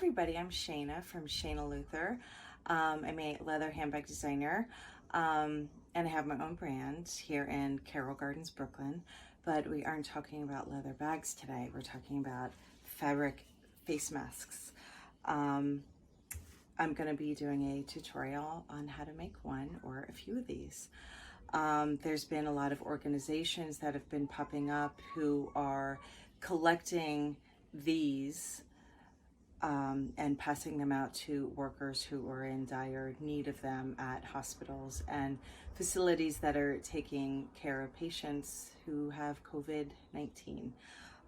everybody, I'm Shana from Shana Luther. I'm a leather handbag designer, and I have my own brand here in Carroll Gardens, Brooklyn. But we aren't talking about leather bags today. We're talking about fabric face masks. I'm going to be doing a tutorial on how to make one or a few of these. There's been a lot of organizations that have been popping up who are collecting these and passing them out to workers who are in dire need of them at hospitals and facilities that are taking care of patients who have COVID-19.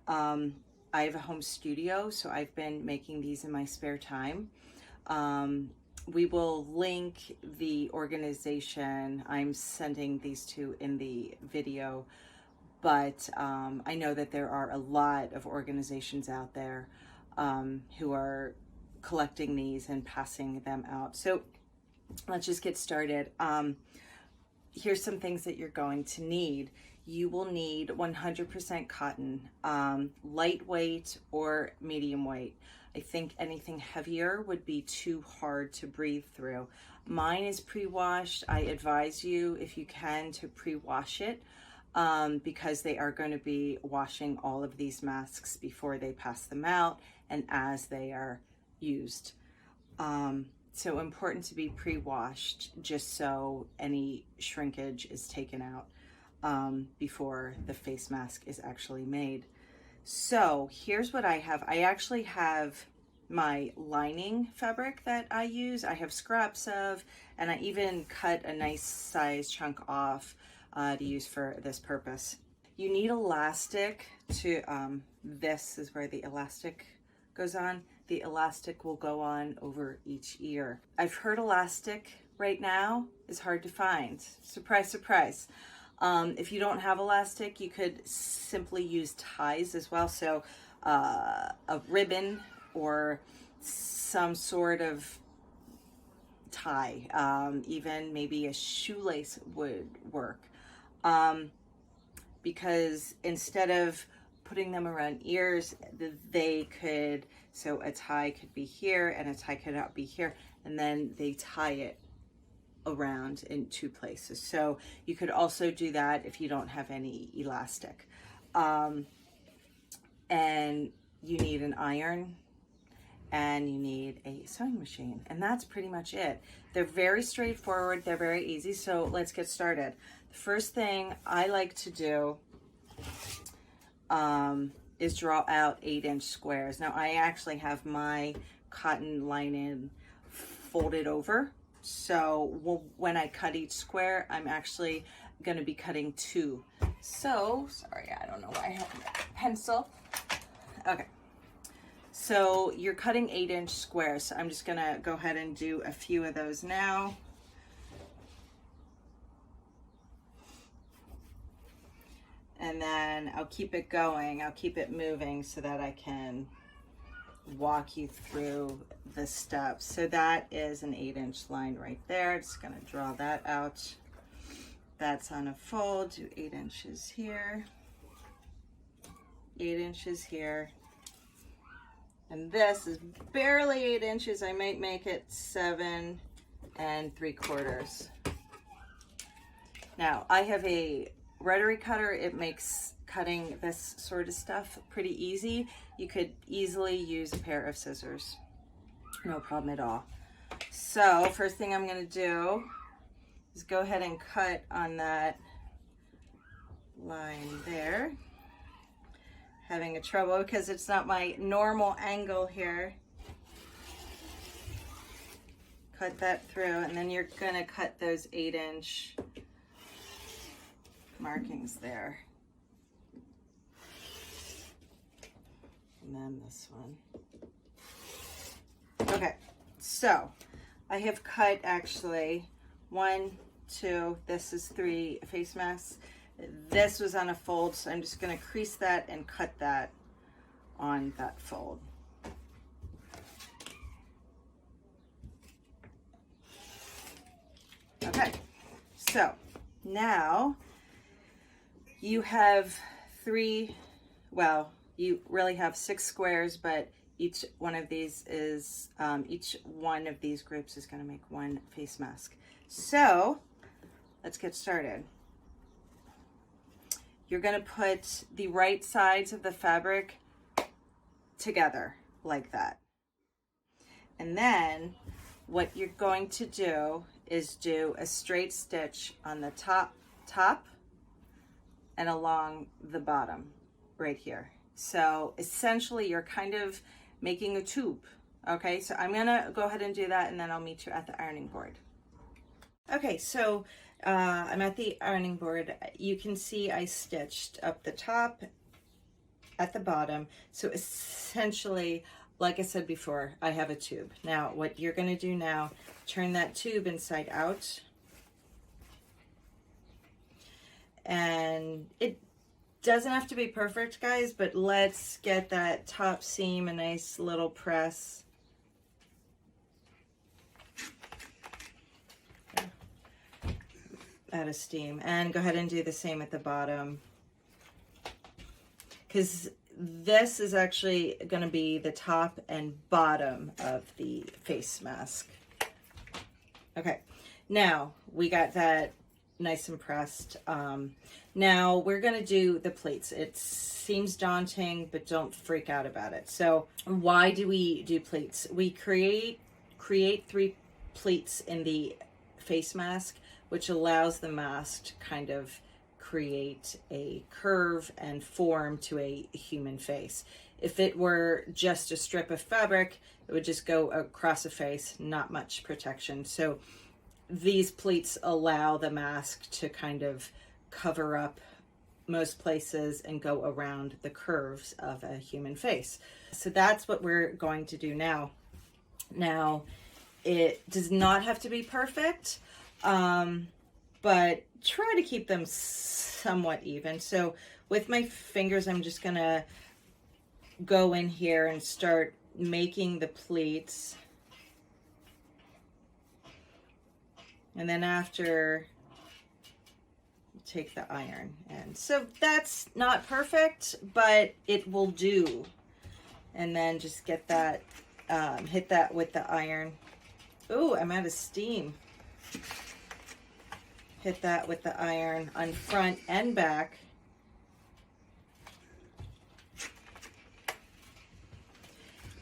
I have a home studio, so I've been making these in my spare time. We will link the organization I'm sending these to in the video, but I know that there are a lot of organizations out there who are collecting these and passing them out. So let's just get started. Here's some things that you're going to need. You will need 100% cotton, lightweight or medium weight. I think anything heavier would be too hard to breathe through. Mine is pre-washed. I advise you, if you can, to pre-wash it because they are going to be washing all of these masks before they pass them out and as they are used. So important to be pre-washed just so any shrinkage is taken out before the face mask is actually made. So here's what I have. I actually have my lining fabric that I use. I have scraps of, and I even cut a nice size chunk off to use for this purpose. You need elastic to, this is where the elastic goes on. The elastic will go on over each ear. I've heard elastic right now is hard to find. Surprise, surprise. If you don't have elastic, you could simply use ties as well. So a ribbon or some sort of tie, even maybe a shoelace would work. Because instead of putting them around ears, they could, so a tie could be here and a tie could not be here, and then they tie it around in two places. So you could also do that if you don't have any elastic. And you need an iron and you need a sewing machine, and that's pretty much it. They're very straightforward, they're very easy, so let's get started. The first thing I like to do is draw out 8-inch squares. Now I actually have my cotton lining folded over, so when I cut each square, I'm actually going to be cutting two. So, sorry, I don't know why I have a pencil. Okay, so you're cutting 8-inch squares, so I'm just going to go ahead and do a few of those now. And then I'll keep it going, I'll keep it moving so that I can walk you through the steps. So that is an 8-inch line right there. Just gonna draw that out. That's on a fold, do 8 inches here, 8 inches here. And this is barely 8 inches. I might make it 7 3/4. Now I have a rotary cutter. It makes cutting this sort of stuff pretty easy. You could easily use a pair of scissors, no problem at all. So first thing I'm going to do is go ahead and cut on that line there. Having a trouble because it's not my normal angle here. Cut that through, and then you're going to cut those 8-inch markings there. And then this one. Okay, so I have cut actually 1, 2, this is 3 face masks. This was on a fold, so I'm just going to crease that and cut that on that fold. Okay, so now you have 3, well, you really have 6 squares, but each one of these is, each one of these groups is going to make one face mask. So let's get started. You're going to put the right sides of the fabric together like that. And then what you're going to do is do a straight stitch on the top and along the bottom right here. So essentially you're kind of making a tube. Okay, so I'm gonna go ahead and do that, and then I'll meet you at the ironing board. Okay, so I'm at the ironing board. You can see I stitched up the top, at the bottom. So essentially, like I said before, I have a tube. Now, what you're gonna do now, turn that tube inside out. And it doesn't have to be perfect, guys, but let's get that top seam a nice little press. Out of steam, and go ahead and do the same at the bottom, because this is actually going to be the top and bottom of the face mask. Okay, now we got that nice and pressed. Now we're going to do the pleats. It seems daunting, but don't freak out about it. So why do we do pleats? We create 3 pleats in the face mask, which allows the mask to kind of create a curve and form to a human face. If it were just a strip of fabric, it would just go across a face, not much protection. So these pleats allow the mask to kind of cover up most places and go around the curves of a human face. So that's what we're going to do now. Now, it does not have to be perfect, but try to keep them somewhat even. So with my fingers, I'm just gonna go in here and start making the pleats. And then after, take the iron. And so that's not perfect, but it will do. And then just get that, hit that with the iron. Ooh, I'm out of steam. Hit that with the iron on front and back.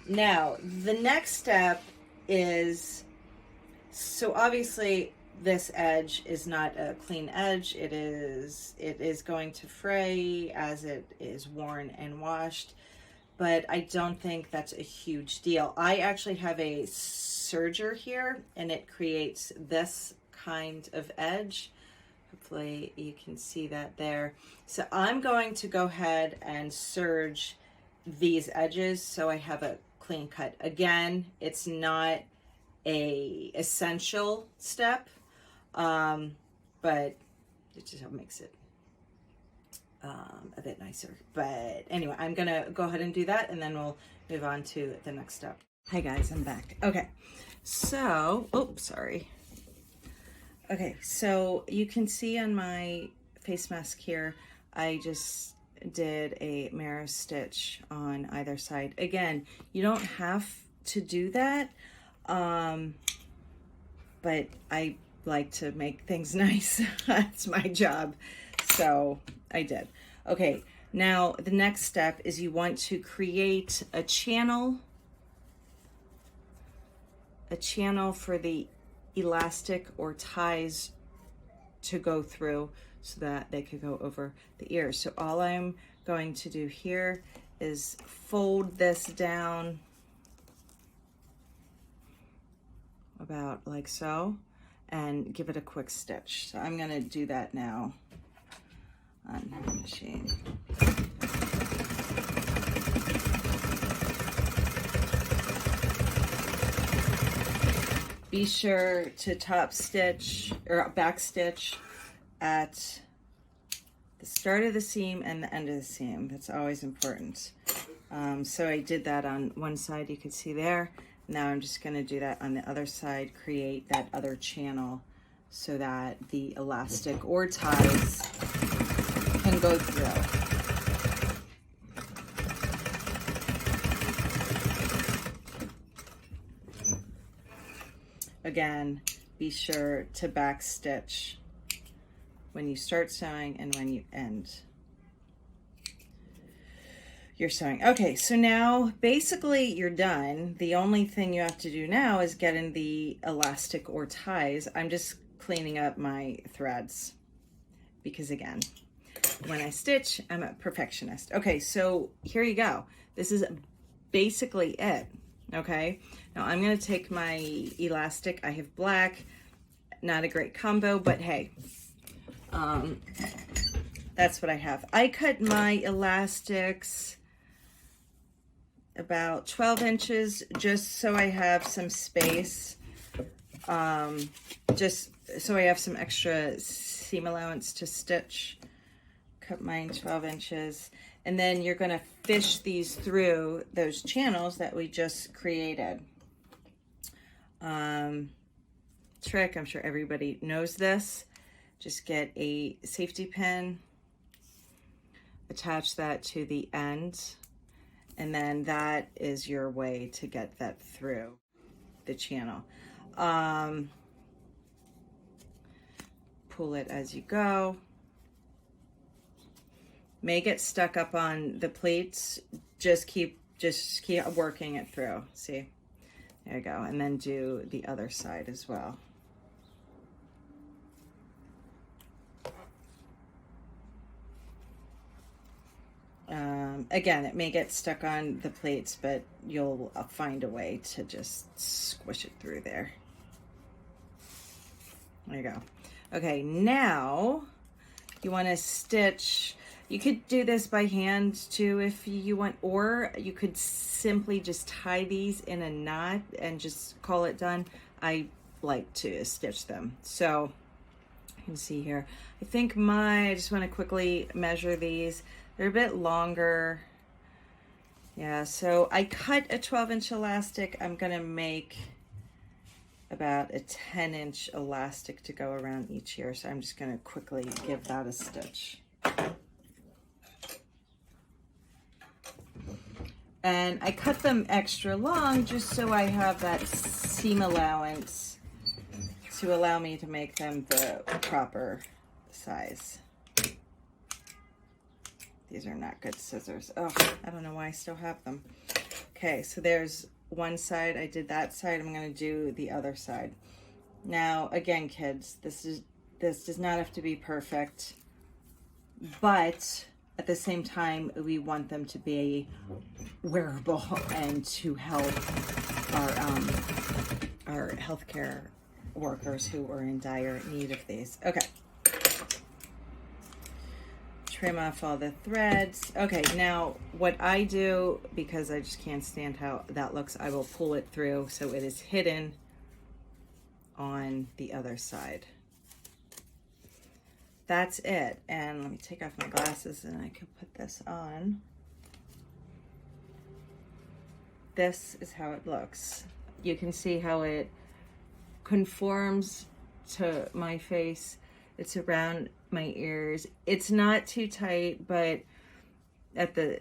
Now, the next step is, so obviously this edge is not a clean edge. It is going to fray as it is worn and washed, but I don't think that's a huge deal. I actually have a serger here, and it creates this kind of edge. Hopefully you can see that there. So I'm going to go ahead and serge these edges so I have a clean cut. Again, it's not a essential step, but it just makes it a bit nicer. But anyway, I'm gonna go ahead and do that, and then we'll move on to the next step. Hi guys, I'm back. Okay, so, oops, sorry. Okay, so you can see on my face mask here, I just did a mirror stitch on either side. Again, you don't have to do that, but I like to make things nice. That's my job, so I did. Okay, now the next step is you want to create a channel for the elastic or ties to go through so that they could go over the ears. So all I'm going to do here is fold this down about like so and give it a quick stitch. So I'm going to do that now on the machine. Be sure to top stitch or back stitch at the start of the seam and the end of the seam. That's always important. So I did that on one side, you could see there. Now I'm just going to do that on the other side, create that other channel so that the elastic or ties can go through. again, be sure to back stitch when you start sewing and when you end your sewing. Okay, so now basically you're done. The only thing you have to do now is get in the elastic or ties. I'm just cleaning up my threads because again, when I stitch, I'm a perfectionist. Okay, so here you go. This is basically it. Okay, now I'm gonna take my elastic. I have black, not a great combo, but hey, that's what I have. I cut my elastics about 12 inches just so I have some space, just so I have some extra seam allowance to stitch. Cut mine 12 inches, and then you're going to fish these through those channels that we just created. Trick, I'm sure everybody knows this. Just get a safety pin, attach that to the end, and then that is your way to get that through the channel. Pull it as you go. May get stuck up on the pleats. Just keep working it through. See, there you go. And then do the other side as well. Again, it may get stuck on the plates, but you'll find a way to just squish it through there. There you go. Okay, now you want to stitch. You could do this by hand too if you want, or you could simply just tie these in a knot and just call it done. I like to stitch them. So you can see here, I think I just want to quickly measure these. They're a bit longer. Yeah, so I cut a 12-inch elastic. I'm gonna make about a 10-inch elastic to go around each here. So I'm just gonna quickly give that a stitch. And I cut them extra long just so I have that seam allowance to allow me to make them the proper size. These are not good scissors. Oh, I don't know why I still have them. Okay, so there's one side. I did that side. I'm going to do the other side. Now, again, kids, this does not have to be perfect, but at the same time, we want them to be wearable and to help our healthcare workers who are in dire need of these. Okay. Trim off all the threads. Okay, now what I do, because I just can't stand how that looks, I will pull it through so it is hidden on the other side. That's it. And let me take off my glasses and I can put this on. This is how it looks. You can see how it conforms to my face. It's around my ears. It's not too tight, but at the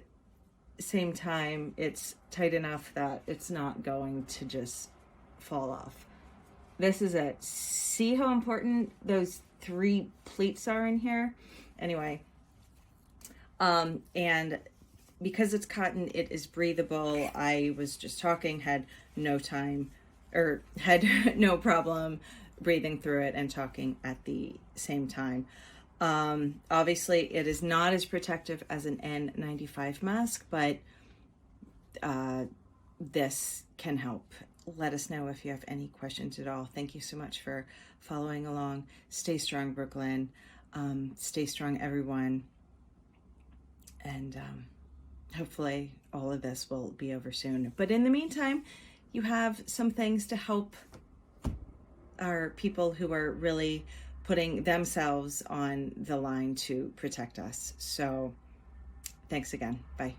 same time, it's tight enough that it's not going to just fall off. This is it. See how important those 3 pleats are in here? Anyway, and because it's cotton, it is breathable. I was just talking, had no problem breathing through it and talking at the same time. Obviously, it is not as protective as an N95 mask, but this can help. Let us know if you have any questions at all. Thank you so much for following along. Stay strong, Brooklyn. Stay strong, everyone. And hopefully all of this will be over soon. But in the meantime, you have some things to help our people who are really putting themselves on the line to protect us. So thanks again. Bye.